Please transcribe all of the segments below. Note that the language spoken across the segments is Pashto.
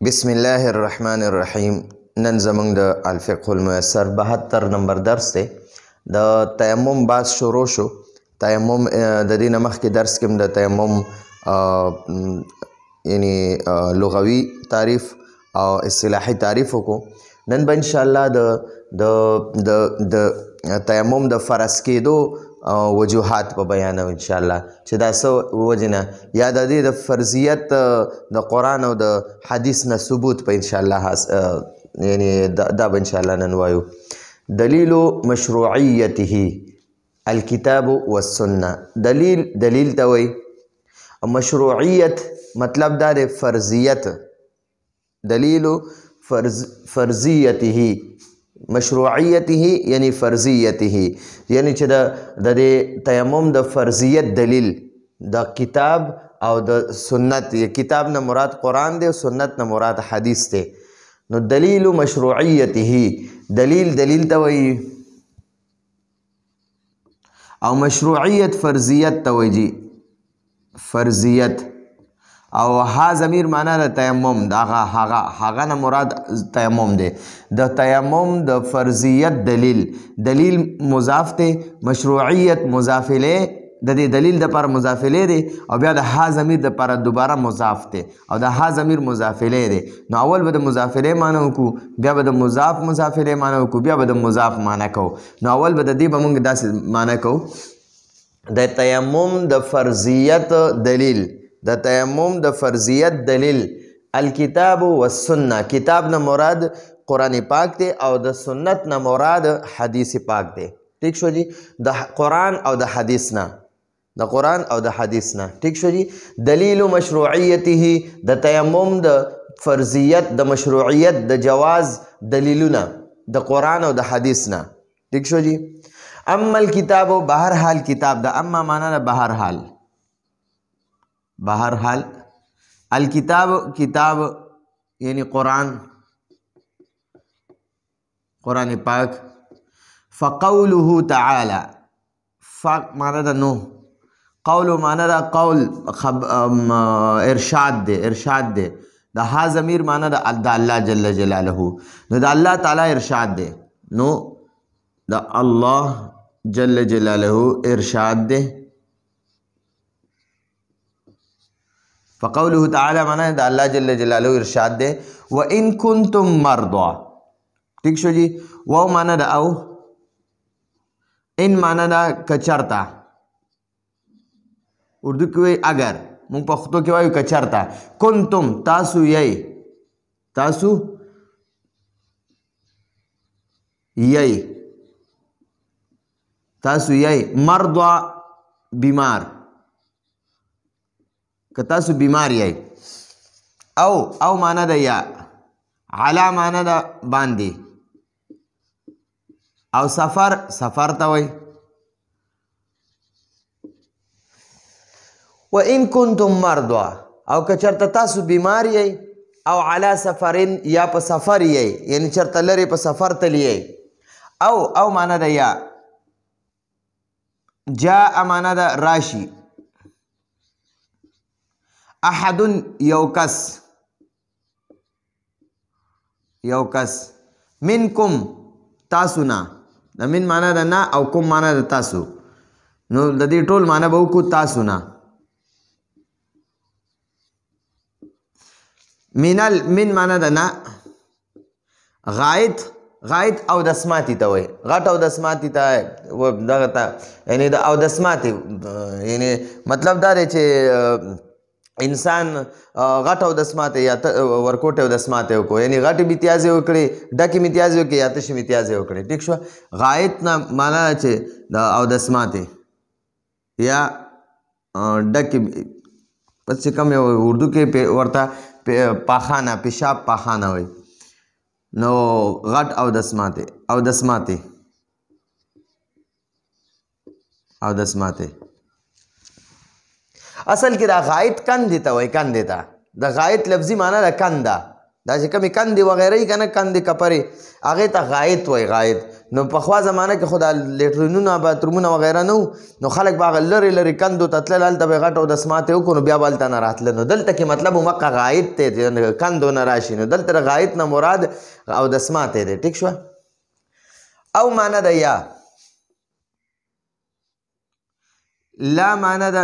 بسم الله الرحمن الرحیم. نن زمونږ د الفقه الميسر 72 نمبر درس دی. د تیمم باز شروع شو. تیمم د دې نه مخکې درس کې د تیمم یعنی لغوي تعریف او اصطلاحي تعریف وکړو. نن به انشاءالله د تیمم د فرض کېدو وجوهات په بیانو انشاءالله چې دا څه وجې نه یا د دې د فرضیت د قرآن او د حدیث نه ثبوت په انشاءالله یعنی دا به انشاءالله نن وایو. دلیل مشروعیته الکتاب والسنه. دلیل ته وایي. مشروعیت مطلب دا د فرضیت. دلیل فرضیته مشروعیته یعنی فرضیته یعنی چې د تیمم د فرضیت دلیل د کتاب او د سنت. کتاب نه مراد قرآن دی او سنت نه مراد حدیث دی. نو دلیل مشروعیته دلیل ته وایي او مشروعیت فرضیت ته وایي. فرضیت او ها ضمیر معنا د تیمم د هغه نه مراد تیمم دی. د تیمم د فرضیت دلیل مضاف دی، مشروعیت مضاف الیه د دې دلیل دپاره مضاف الیه دی او بیا د ها ضمیر دپاره دوباره مضاف دی او د ها ضمیر مضاف الیه دی. نو اول به د مضاف الیه معنی وکړو، بیا به د مضاف الیه معنی وکړو، بیا به د مضاف معنی کوو. نو اول به د دې به موږ داسې معنی کوو د تیمم د فرضیت دلیل. د تیمم د فرضیت دلیل الکتاب والسنه. کتاب نه مراد قرآن پاک دی او د سنت نه مراد حدیث پاک دی. ٹھیک شو جی؟ د قرآن او د حدیث نه. د قرآن او د حدیث نه. ٹھیک شو جی؟ دلیل مشروعیته د تیمم د فرضیت د مشروعیت د جواز دلیلونه د قرآن او د حدیث نه. ٹھیک شو جی؟ اما الکتاب بهرحال کتاب د اما معنا د بهرحال الکتاب کتاب یعنی قرآن پاک. فقوله تعالی معنا د نو قول معنا د قول ارشاد دی. د ها ضمیر معنا د الله جل جلاله. نو د الله تعالی ارشاد دی. نو د الله جل جلاله ارشاد دی. فقوله تعالی معنی د الله جل جلاله ارشاد دی. وَإِن كُنتُم مَرْضَى. ٹھیک شو جی؟ واو معنی د او، ان معنی د کچرتا. اردو کې وایي اگر، مونږ پښتو کې وایو کچرتا. کنتم تاسو یی مرضى بیمار که تاسو بیمار یی. او معنی د یا، علا معنی د باندې او سفر ته وایي. وَإِن كُنتُم مَرْضَى او که چېرته تاسو بیمار یی او علا سفرین یا په سفر یی یعنی چېرته لرې په سفر تللی یی. او معنی د یا، جاء معنی د راشي. احد یو کس منکم تاسو نه. د من معنی د نه او کوم معنی د تاسو. نو د دې ټول معنی به وکړو تاسو نه. من معنی د نه. غایط او دسماتی ته وایي. غټ او دسماتی ته دغه ته یعنی د او دسماتی یعنی مطلب دا دی چې انسان غټ او دسماته یا ورکوټ او دسماته وکړو یعنی غټ میتیازې وکړي، ډکې میتیازې وکړي یا تشې میتیازې وکړي. ټیک شو؟ غایط نه معنا چې د او دسماته یا ډکې پس چې کوم اردو کې ورته پاخانه پیشاب پاخانه وایي. نو غټ او دسماته اصل کې دا غایط کندې ته وایي. کندې ته د غایط لفظي معنا د کنده دا چې کومې کندې وغیره یي که نه کندې کپرې هغې ته غایط وایي غایط. نو پخوا زمانه کې خو دا لیټرینونه باترومونه وغیره نه وو نو خلک به هغه لرې لرې کندو ته تلل هلته به یې غټ اودسماتې وکړو نو بیا به هلته نه راتله. نو دلته کې مطلب همقه غایط دی کندو نه راشي. نو دلته د غایط نه مراد اودسماتې دی. ټیک شوه. او معنی ده یا لا معنی ده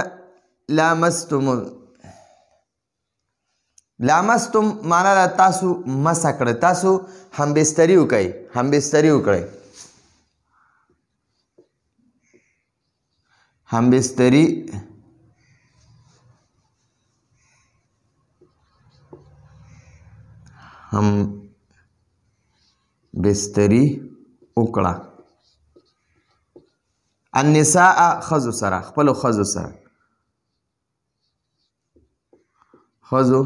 لامستم معنی ده تاسو مسه کړه تاسو همبستري وکړئ همبستري وکړئ همبستري همبستري وکړه النساء خزو سره خپلو خزو سره خزو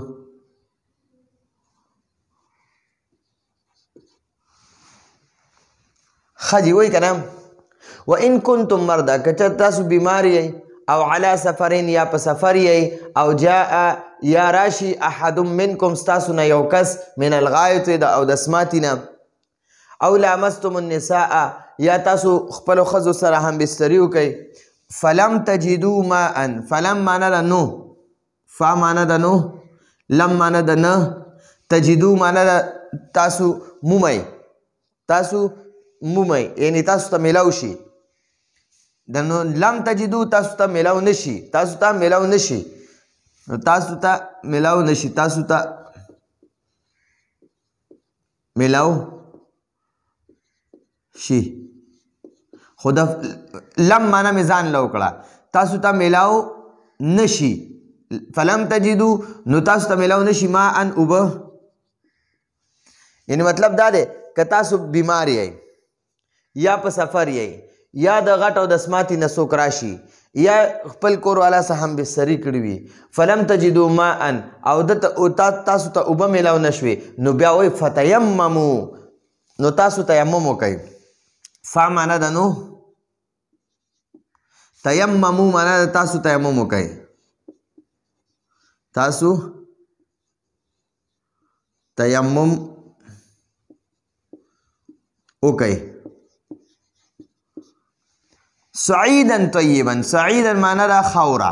خجی وای کنم و ان کنتم مردا کچر تاسو بیماری او علی سفرین یا په سفر او جاء یا راشی احد منکم ستاسو نه یو کس من الغایط او دسماتینا او لامستم النساء یا تاسو خپل خزو سره هم بستری وکي فلم تجدوا ماء فلم معنی ده نو فا معنی ده نو لم معنی ده نه تجدوا معنی ده تاسو مومئ یعنی تاسو ته میلاو شي د نو لم تجدو تاسو ته میلاو نشي تاسو ته میلاو نشي تاسو ته میلاو نشي تاسو ته میلاو شي خدا لم معنا میزان لو کړه تاسو ته میلاو نشي فلم تجدو نو تاسو ته میلاو نشي ما ان اوبه یعنی مطلب دا دی که تاسو بیمار یې یا په سفر یې یا د غټ او د سماتی نه څوک راشي یا خپل کور والا سره هم بستري کړي وي فلم تجدوا ماء او تاسو ته اوبه میلاو نشوي نو بیا وایي فتیممو نو تاسو تیمم وکئ فا معنا ده نو تیممو معنا ده تاسو تیمم وکئ تاسو تیمم وکئ سعیدا طیبا سعیدا معنی دا خورا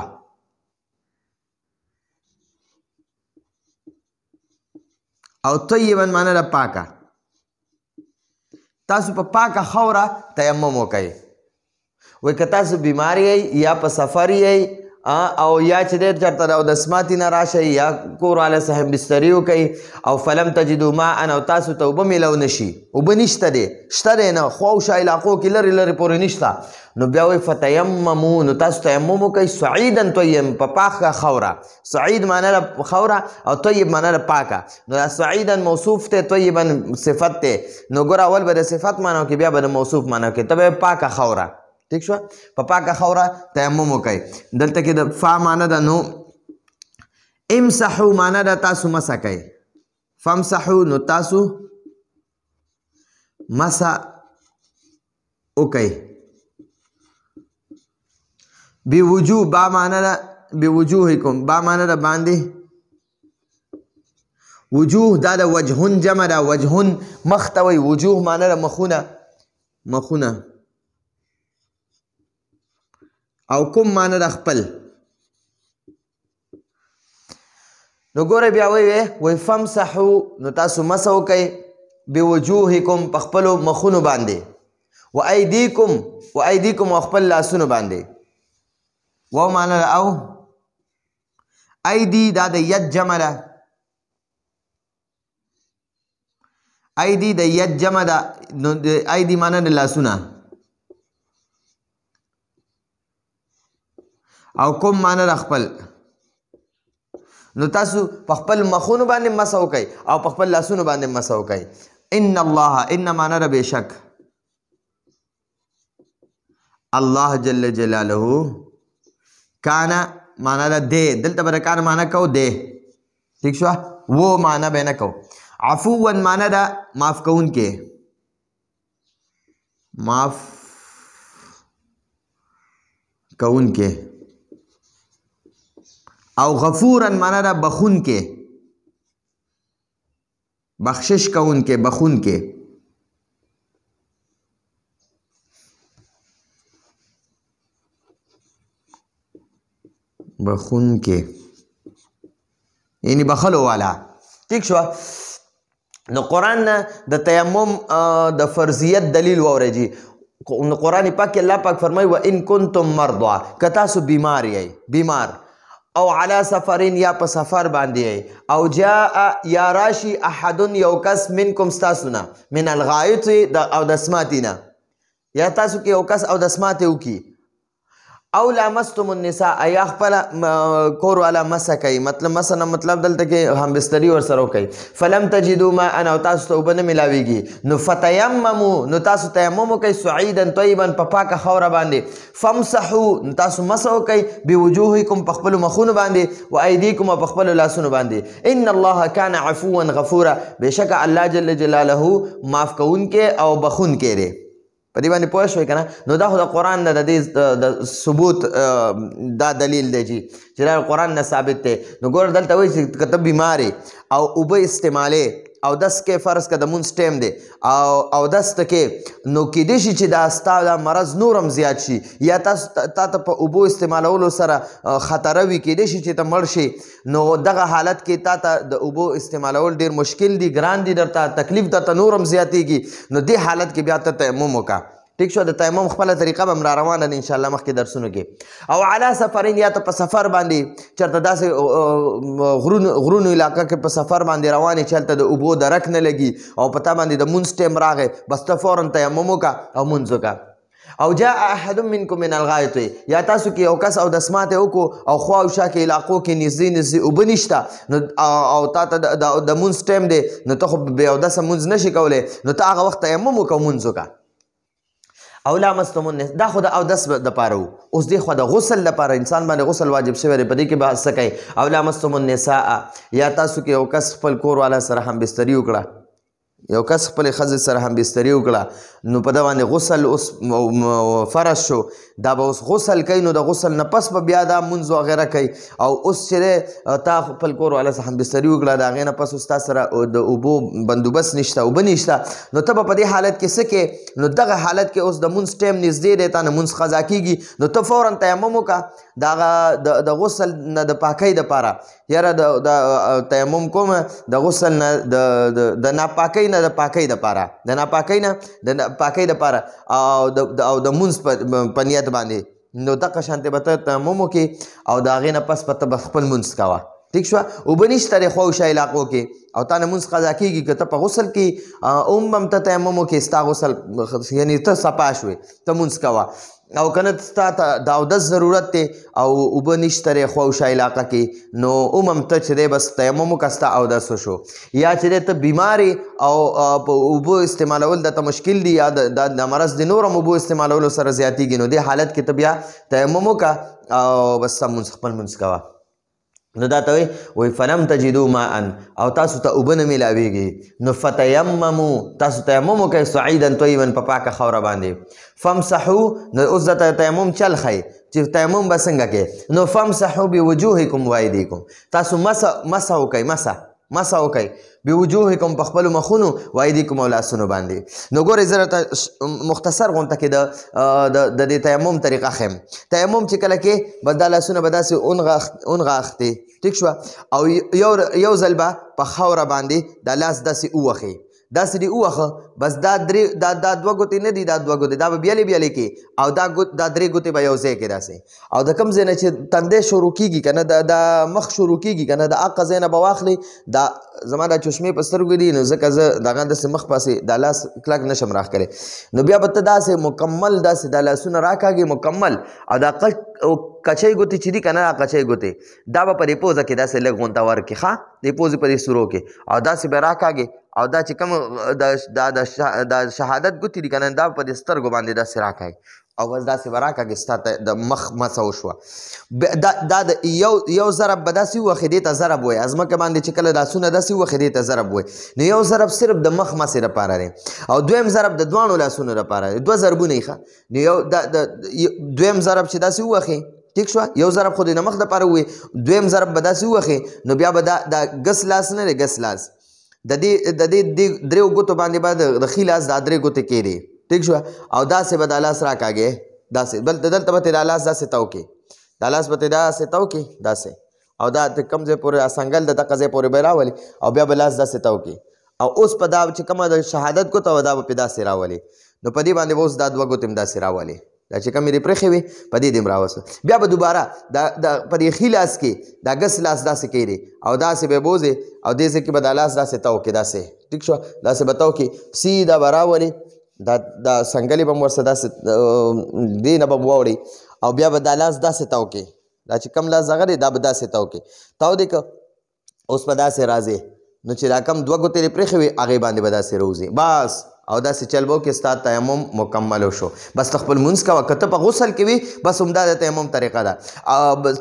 او طیبا معنی دا پاکا تاسو په پاکا خورا تیمم وکئ وای که تاسو بیماری یا په سفر او یا چې ډېر چېرته د اودسماتي نه راشئ یا کور والا صاحب بستري وکئ او فلم تجدو ماء او تاسو ته اوبه میلاو نشي اوبه نشته دی شته دی نه خوا او شا علاقو کې لرې لرې پورې نشته نو بیا وایي فتیممو نو تاسو تیمم وکئ سعیدا طیب په پاکه خوره سعید معنی ده خوره او طیب معنی ده پاکه نو دا سعیدا موصوف دی طیبا صفت دی نو ګوره اول به د صفت معنی کې بیا به د موصوف معنی کې ته به پاکه خوره ٹھیک شو په پاکه خوره تیمم وکئ دلته کې د فا معنی ده نو امسحو معنی ده تاسو مسح کئ فامسحو نو تاسو مسح وکئ بوجوه با معنی ده بوجوهکم با معنی ده باندې وجوه دا د وجهون جمع ده وجهون مخ ته وایي وجوه معنی ده مخونه او کوم معنی د خپل نو ګوره بیا وایي فمسحو نو تاسو مسح وکئ بوجوهکم په خپلو مخونو باندې وایدیکم او خپل لاسونو باندې و معنی د او ایدی دا د ید جمع ده ایدی د ید جمع ده نو ایدی معنی د لاسونه او کوم معنی د خپل نو تاسو په خپل مخونو باندې مسح وکئ او په خپل لاسونو باندې مسح وکئ ان الله ان معنی د بېشک الله جل جلاله کانا معنی د دی دلته به د کان معنی کو دی ٹھیک شوه وہ معنی به نه کو عفوا معنی د معاف کوونکې معاف کوونکې او غفورا معنی دا بخون کې بخشش کوونکی بخونکی بخونکی یعنی بخلو والا ٹھیک شو نو قرآن نه د تیمم د فرضیت دلیل واورئ جی نو قرآن پاک کې الله پاک فرمایي و ان کنتم مرضا که تاسو بیمار یې بیمار او علی سفرین یا په سفر باندې او جاء یا راشي احد یو کس منکم ستاسو نه من الغایط او د سماتی نه یا تاسو کې یو کس او د سماتی وکي او لامستم النساء یا خپل کور والا مسه کوي مطلب دلته کې هم بستری ورسره کوي فلم تجدوا ماء او تاسو ته اوبه نه میلاویږي نو فتیمموا نو تاسو تیمم کوئ صعیدا طیبا په پاکه خاوره باندې فامسحوا نو تاسو مسح کوئ بوجوهکم په خپلو مخونو باندې و ایدیکم په خپلو لاسونو باندې ان الله کان عفوا غفورا بېشکه الله جل جلاله معاف کوونکی او بخونکی دی په دې باندې پوه شوئ که نه نو دا خو د قرآن نه د دې د ثبوت دا دلیل دی چې دا قرآن نه ثابت دی نو ګوره دلته وایي چې که ته بیمار او اوبه استعمالې او دس کې فرض که د مونځ ټیم دی او دس ته کې نو کیدای شي چې دا ستا دا مرض نور هم زیات شي یا تا ته په اوبو استعمالولو سره خطره وي کیدای شي چې ته مړ شي نو دغه حالت کې تا ته د اوبو استعمالول ډېر مشکل دي ګران دي درته تکلیف درته نور هم زیاتېږي نو دې حالت کې بیا ته تیمم وکړه ټیک شو د تیمم خپله طریقه به هم را روانه ده انشاءالله مخکې درسونو کې او علا سفرین یا ته په سفر باندې چېرته داسې غرونو علاقه کې په سفر باندې روانې چې هلته د اوبو درک نه لګي او په تا باندې د مونځ ټیم راغی بس ته فورا تیمم وکړه او مونځ وکړه او جاء احد منکم من الغایط یا تاسو کې یو کس اودس وکړو او خوا او شا کې علاقو کې نږدې اوبه نشته او تا ته د مونځ ټیم دی نو ته خو بې اودسه مونځ نشي کولی نو ته هغه وخت تیمم وکړه مونځ وکړه او لامستم النساء دا خو د اودس دپاره و اوس دې خو د غسل لپاره انسان باندې غسل واجب شوی دی په دې کې به څه کوي او لامستم النساء یا تاسو کې یو کس خپل کور والا سره هم بستري وکړه یو کس خپلې ښځې سره هم بستري وکړه نو په ده باندې غسل اوس فرض شو دا به اوس غسل کوي نو د غسل نه پس به بیا دا مونځ وغیره کوي او اوس چې دی تا خپل کور والا سره هم بستري وکړه د هغې نه پس اوس تا سره د اوبو بندوبست نشته اوبه نشته نو ته به په دې حالت کې څه کې نو دغه حالت کې اوس د مونځ ټیم نږدې دی تا نه مونځ قضا کېږي نو ته فورا تیمم وکړه د هغه د غسل نه د پاکۍ دپاره یاره د تیمم کوم د غسل نه د ناپاکۍ نه د پاکۍ دپاره د ناپاکۍ نه د پاکۍ دپاره او د مونځ په نیت باندې نو دغه شانتې به ته تیمم وکړې او د هغې نه پس به ته خپل مونځ کوه ټیک شوه اوبه نشته دی خوا شا علاقو کې او تا نه مونځ قضا کېږي که ته په غسل کې هم هم ته تیمم وکړې ستا غسل یعنې ته صفا شوې ته مونځ کوه او کنه ستا ته د اودس ضرورت دی او اوبه نشته دی خوا شا علاقه کې نو هم ته چې دی بس تیمم وکړه ستا اودس وشو یا چې دی ته بیمار او په اوبو استعمالول درته مشکل دي یا د مرض د نور هم اوبو استعمالولو سره زیاتېږي نو دې حالت کې ته بیا تیمم وکړه او بس سم خپل مونځ کوه نو دا ته وایي فلم تجدوا ماء او تاسو ته اوبه نه میلاویږي نو فتیممو تاسو تیمم وکړئ صعیدا طیبا په پاکه خاوره باندې فامسحو نو اوس درته تیمم چل ښایي چې تیمم به څنګه کې نو فامسحو بوجوهکم وایدیکم تاسو مسح وکئ مسح وکئ بوجوهکم په خپلو مخونو وایدیکم او لاسونو باندې نو ګورئ زه راته مختصر غونته کې د دې تیمم طریقه ښیم تیمم چې کله کې بس دا لاسونه به داسې اونغاښتې ټیک شوه او یو ځل به په خاوره باندې دا لاس داسې ووخې داسې دې ووخه بس دا دوه ګوتې نه دي دا دوه ګوتې دا به بیلې بیلې کې او دا درې ګوتې به یو ځای کې داسې او د کوم ځای نه چې تندی شروع کېږي که نه د مخ شروع کېږي که نه د هغه ځای نه به واخلي دا زما دا چشمې په سترګو دي نو ځکه زه دغه داسې مخ پاسې دا لاس کلک نشم راښکلی نو بیا به ته داسې مکمل داسې دا لاسونه راکاږي مکمل او دا کچۍ ګوتې چې دي که نه کچۍ ګوتې دا به په دې پوزه کې داسې لږ غونته ورکړي ښه دې پوزې په دې سرو کې او داسې به راکاږي او دا چې کوم د شهادت ګوتې دي که نه دا په دې سترګو باندې داسې راکاږي او بس داسې به راکاږي ستا ته د مخ مسه وشوه دا د یو ضرب به داسې ووخې دې ته ضرب وایي ځمکه باندې چې کله لاسونه داسې ووخې دې ته ضرب وایي نو یو ضرب صرف د مخ مسې دپاره دی او دویم ضرب د دواړو لاسونو دپاره دی دوه ضربونه یې ښه نو دویم ضرب چې داسې ووخې ټیک شوه یو ضرب خو د مخ دپاره ووایي دویم ضرب به داسې ووخې نو بیا به دا ګس لاس نه دی ګس لاس د دې دریو ګوتو باندې به د ښي لاس دا درې ګوتې کېدې ټیک شوه او داسې به دا لاس راکاږې داسې بل دلته به تې دا لاس داسې تاو کې دا لاس به تې داسې تاو کې داسې او دا کوم ځای پورې سنګل د دغه ځای پورې به راولي او بیا به لاس داسې تاو کې او اوس په دا چې کومه د شهادت ګوته وه دا به پې داسې راولي نو په دې باندې به اوس دا دوه ګوتې هم داسې راولي دا چې کومې دې پرېښې وي په دې دې هم راوسته بیا به دوباره په دې ښي لاس کې دا ګس لاس داسې کېدې او داسې به بوځې او دې ځای کې به دا لاس داسې تاو کې داسې ټیک شوه داسې به تاو کې سیده به راولي دا سنګلې به هم ورسره داسې دې نه به هم واوړي او بیا به دا لاس داسې تاو کې دا چې کم لاس دغه دی دا به داسې تاو کې تاو دی که اوس به داسې راځې نو چې دا کم دوه ګوتې دې پرېښې وي هغې باندې به داسې روځي بس او داسې چل به وکړې ستا تیمم مکمل شو بس ته خپل لمونځ کوه که ته په غسل کې وي بس همدا د تیمم طریقه ده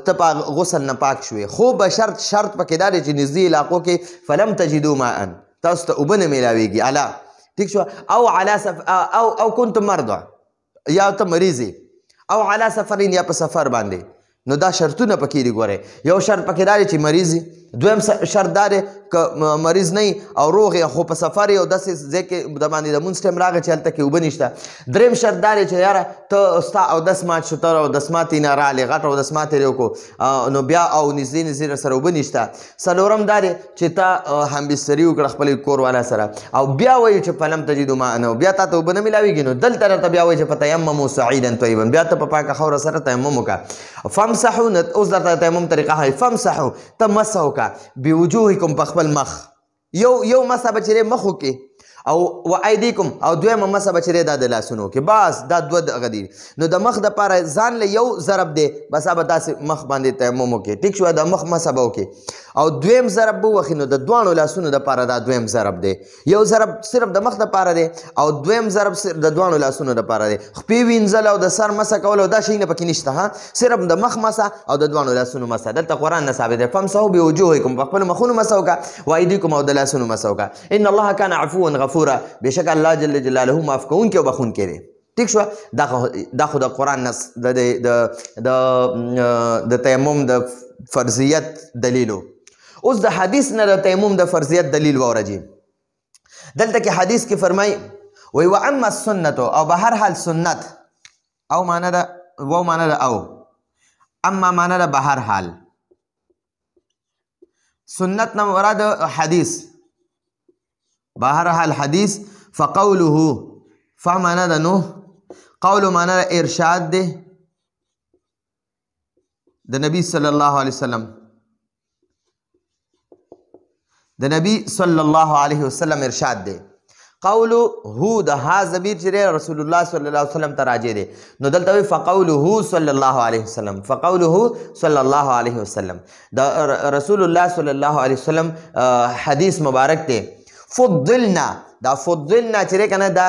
ته په غسل نه پاک شوې خو به شرط پکې دا دی چې نږدې علاقو کې فلم تجدو ماء تاسو ته اوبه نه میلاویږي الا ټیک شوه او کنتم مرضى یا ته مریض او علی سفرین یا په سفر باندې نو دا شرطونه پکې دي ګورئ یو شرط پکې دا دی چې مریض دویم شرط دا دی که مریض نه او روغ یا خو په سفر یې او داسې ځای کې د باندې د مونځ ټایم راغی چې هلته کې اوبه نشته دریم شرط دا دی چې یاره ته ستا اودس مات شو ته اودس ماتې نه راغلې غټ اودس ماتې دې وکړو نو بیا او نږدې نږدې سره اوبه نشته څلورم دا دی چې ته همبستري وکړه خپل کور والا سره او بیا وایي چې فلم تجدو ماء نو بیا تا ته اوبه نه میلاویږي نو دلته راته بیا وایي چې فتیمموا صعیدا طیبا بیا ته په پاکه خاوره سره تیمم وکړه فامسحوا اوس درته تیمم طریقه ښایي فامسحوا ته مسح وکړه بوجوهکم په خپل مخ یو مسح به چې مخ وکړي او و ایدیکم او دویمه مسح به چې دا د لاسونو کې بس دا دوه دغه دي نو د مخ دپاره ځان له یو ضرب دی بس به داسې مخ باندې تیمم وکړي ټیک شوه د مخ مسح به وکړي او دویم ضرب به ووخي نو د دواړو لاسونو دپاره دا دویم ضرب دی یو ضرب صرف د مخ دپاره دی او دویم ضرب د دواړو لاسونو دپاره دی خپې وینځل او د سر مسح کول او دا شیونه پکې نشته ها صرف د مخ مسح او د دواړو لاسونو مسح دلته قرآن نه ثابت دی فامسحوا بوجوهکم په خپلو مخونو مسح وکړه و ایدیکم او د لاسونو مسح وکړه ان الله کان عفوا غفورا بېشکه الله جل جلاله معاف کوونکی او بخونکی دی ټیک شوه دا خو د قرآن نص د تیمم د فرضیت دلیلو اوس د حدیث نه د تیمم د فرضیت دلیل واوره جي دلته کې حدیث کې فرمایي وایي واما السنت او به هر حال سنت او معنا ده واو معنا ده او اما معنا ده به هر حال سنت نه مراد حدیث به هر حال حدیث فقوله فمعنا ده نو قول معنا ده ارشاد ده د نبی صلی الله علیه وسلم د نبی صلی الله علیه وسلم ارشاد دی قول هو د ها ضمیر چې رسول الله صلی الله علیه وسلم ته راجع دی نو دلته وی فقوله صلی الله علیه وسلم فقوله صلی الله علیه وسلم د رسول الله صلی الله علیه وسلم حدیث مبارک دی فضلنا دا فضلنا چې کنه دا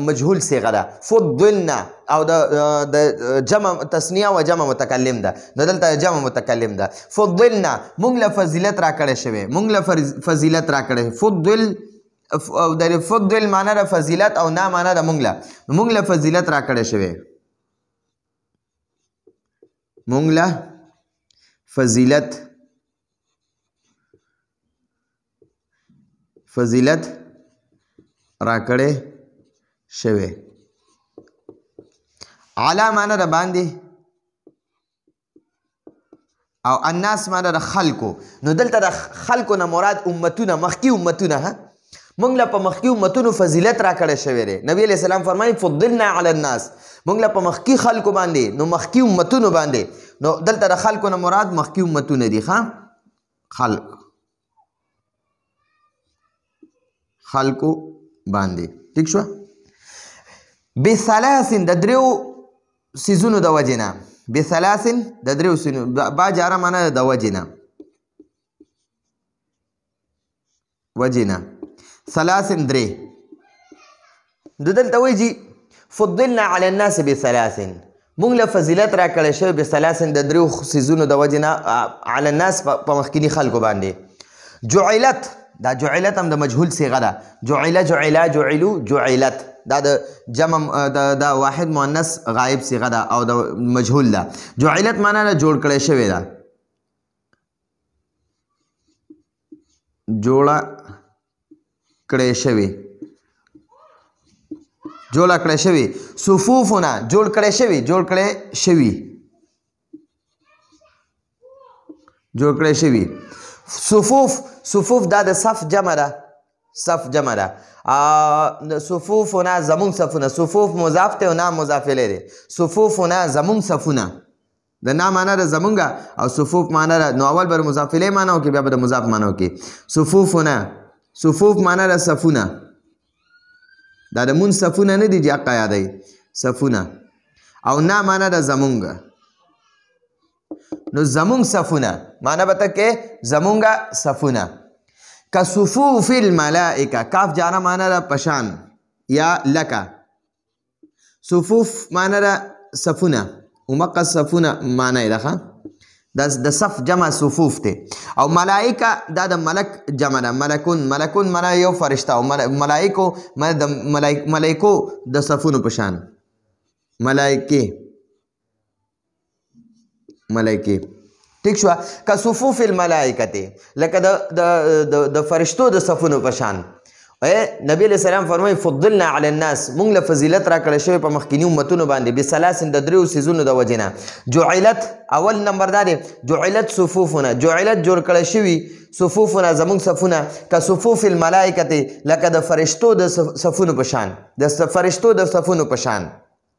مجهول صيغه ده فضلنا او د جمع تسنیه او جمع متکلم ده نو دلته جمع متکلم ده فضلنا مونږ له فضیلت را کړی شوی مونږ له فضیلت را کړی فضل او د فضل معنا د فضیلت او نه معنا د مونږ له فضیلت را کړی شوی مونږ له فضیلت راکړې شوی علا معنا د باندې او الناس معنا د خلکو نو دلته د خلکو نه مراد امتونه مخکې امتونه مونږ له په مخکې امتونو فضیلت راکړی شوی دی نبی علیه السلام فرمایي فضلنا علی الناس مونږ له په مخکې خلکو باندې نو مخکې امتونو باندې نو دلته د خلکو نه مراد مخکې امتونه دي خلکو باندې ٹھیک شو بثلاث د دریو سیزونو د وجنه بثلاث د دریو سیزونو با جاره معنا د وجنه ثلاث درې دلته وایي فضلنا على الناس بثلاث مونږ له فضیلت را کړی شوی بثلاث د دریو سیزونو د وجنه على الناس په مخکینی خلکو باندې جعلت دا جعلت هم د مجهول صيغه ده جعلت دا د جمع دا واحد مؤنث غائب صيغه ده او د مجهول ده جعلت معنا نه جوړ کړی شوی ده جوړه کړی شوي جوړه کړی شوي صفوفونه جوړ کړی شوي جوړ کړی شوي جوړ کړی شوي صفوف دا د صف جمع ده صف جمع ده صفوفونه زمونږ صفونه صفوف مضاف دی او نه مضاف الیه دی صفوفونه زمونږ صفونه د نا معنا د زمونږه او صفوف معنا د نو اول به مضاف الیه معنا وکړي بیا به د مضاف معنا وکړي صفوفونه صفوف معنا د صفونه دا د مون صفونه نه دي چې حقه یادوي صفونه او نا معنا د زمونږه نو زمونږ صفونه معنا به ته کې زمونږه صفونه که صفوف الملائکه کاف جاره معنا د پشان یا لکه صفوف معنا د صفونه ومقه صفونه معنا یې ده د صف جمع صفوف دی او ملائکه دا د ملک جمع ده ملکون معنا یو فرشته او ملائکو د ملائکو د صفونو په شان ملائکه ٹھیک شو که صفوف الملائکه لکه د فرشتو د صفونو په شان نبی علیہ السلام فرمایي فضلنا علی الناس مونږ له فضیلت راکړی شوی په مخکیني امتونو باندې بثلاث د دریو څیزونو د وجې نه جعلت اول نمبر دا دی جعلت صفوفونه جعلت جوړ کړی شوي صفوفونه زمونږ صفونه که صفوف الملائکه لکه د فرشتو د صفونو په شان د فرشتو د صفونو په شان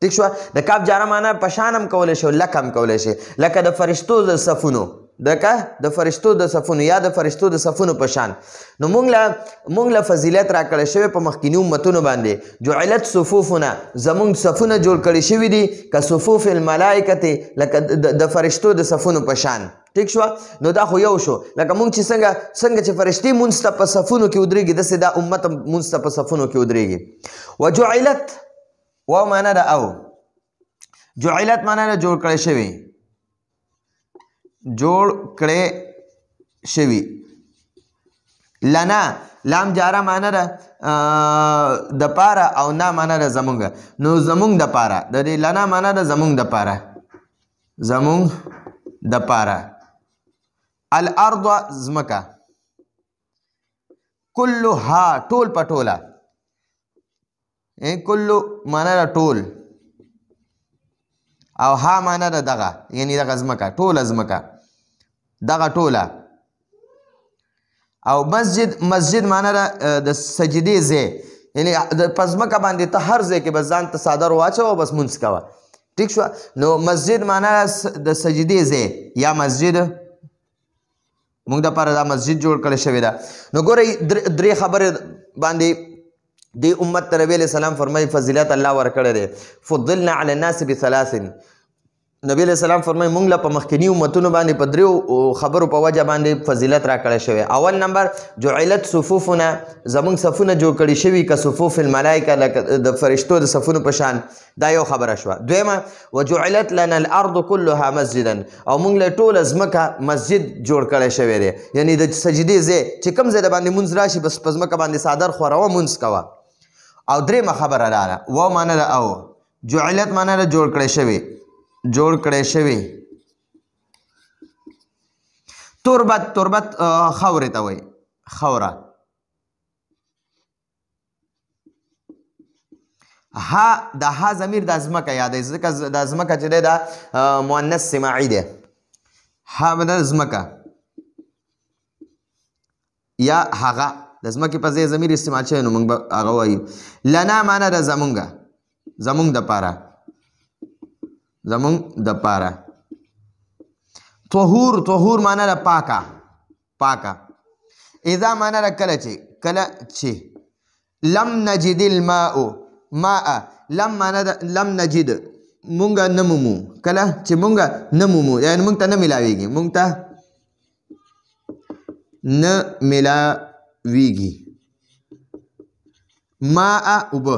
ٹھیک شو د کاف جاره معنا په شان هم کولی شي لکه هم کولی شي لکه د فرشتو د صفونو د فرشتو د صفونو یا د فرشتو د صفونو په شان نو مونږ له فضیلت راکړی شوی په مخکیني امتونو باندې جعلت صفوفونه زمونږ صفونه جوړ کړي شوي دي که صفوف الملائکه لکه د فرشتو د صفونو په شان ٹھیک شو نو دا خو یو شو لکه مونږ چې څنګه چې فرشتې مونځ ته په صفونو کې ودرېږي داسې دا امت مونځ ته په صفونو کې ودرېږي وجعلت واو معنا ده او جعلت معنا ده جوړ کړی شوی جوړ کړی شوي لنا لام جاره معنا ده د پاره او نه معنا ده زمونږ نو زمونږ د پاره د دې لنا معنا ده زمونږ د پاره زمونږ د پاره الارض زمکه کلها ټول پټوله کلو معنا ده ټول او ها معنا ده دغه یعنی دغه ځمکه ټوله ځمکه دغه ټوله او مسجد معنا ده د سجدې ځای یعنی په ځمکه باندې ته هر ځای کې بس ځان ته څادر واچوه او بس مونځ کوه ټیک شوه نو مسجد معنا د سجدې ځای یا مسجد موږ دپاره دا مسجد جوړ کړی شوې ده نو ګورئ درې خبرې باندې دی امت ته نبی علیہ السلام فرمایي فضیلت الله ورکړی دی فضلنا علی الناس بثلاث نبی علیہ السلام فرمایي مونږ له په مخکیني امتونو باندې په دریو خبرو په وجه باندې فضیلت راکړی شوی اول نمبر جعلت صفوفونه زمونږ صفونه جوړ کړي شوي که صفوف الملائکه لکه د فرشتو د صفونو په شان دا یو خبره شوه دویمه وجعلت لنا الارض كلها مسجدا او مونږ له ټوله ځمکه مسجد جوړ کړی شوی دی یعنی د سجدې ځای چې کوم ځای د باندې مونځ راشي بس په ځمکه باندې څادر خوروه مونځ کوه او درېیمه خبره دا ده و معنا ده او جعلت معنا ده جوړ کړی شوی جوړ کړی شوی تربت خاورې ته وایي خاوره ها د ها ضمیر د ځمکه یادوي ځکه د ځمکه چې دی دا مؤنث سماعي دی ها به د ځمکه یا هغه د ځمکې په ځای ضمیر استعمال شوی نو موږ به هغه وایو لنا معنا د زمونږه زمونږ دپاره زمونږ دپاره طهور معنا د پاکه اذا معنا د کله چې لم نجد الماء لم معنا د لم نجد مونږ نه مومو کله چې مونږ نه مومو یعنې مونږ ته نه میلاویږي مونږ ته نه میلاویږي ماء اوبه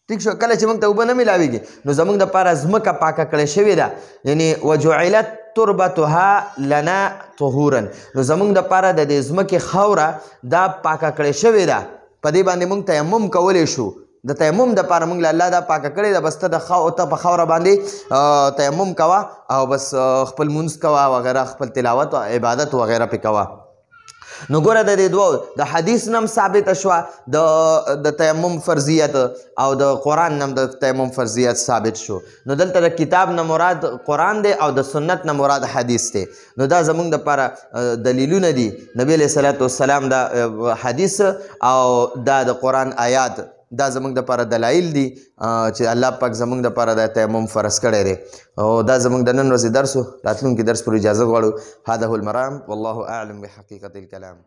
ٹھیک شو کله چې موږ ته اوبه نه میلاویږي نو زموږ دپاره ځمکه پاکه کړې شوې ده یعنې وجعلت تربتها لنا طهورا نو زموږ دپاره د دې ځمکې خاوره دا پاکه کړې شوې ده په دې باندې موږ تیمم کولی شو د تیمم دپاره موږ له الله دا پاکه کړې ده بس ته په خاوره باندې تیمم کوه او بس خپل مونځ کوه وغیره خپل تلاوت و عبادت وغیره پې کوه نو ګوره د دې دوو د حدیث نم ثابته شوه د تیمم فرضیت او د قرآن نم د تیمم فرضیت ثابت شو نو دلته د کتاب نه مراد قرآن دی او د سنت نه مراد حدیث دی نو دا زمونږ دپاره دلیلونه دي نبی علیه صلات وسلام دا حدیث او دا د قرآن آیات دا زمونږ دپاره دلایل دي چې الله پاک زمونږ دپاره د تیمم فرض کړی دی او دا زمونږ د نن ورځې درس و راتلونکي درس پر اجازه غواړو هذا هو المرام والله اعلم بحقیقة الکلام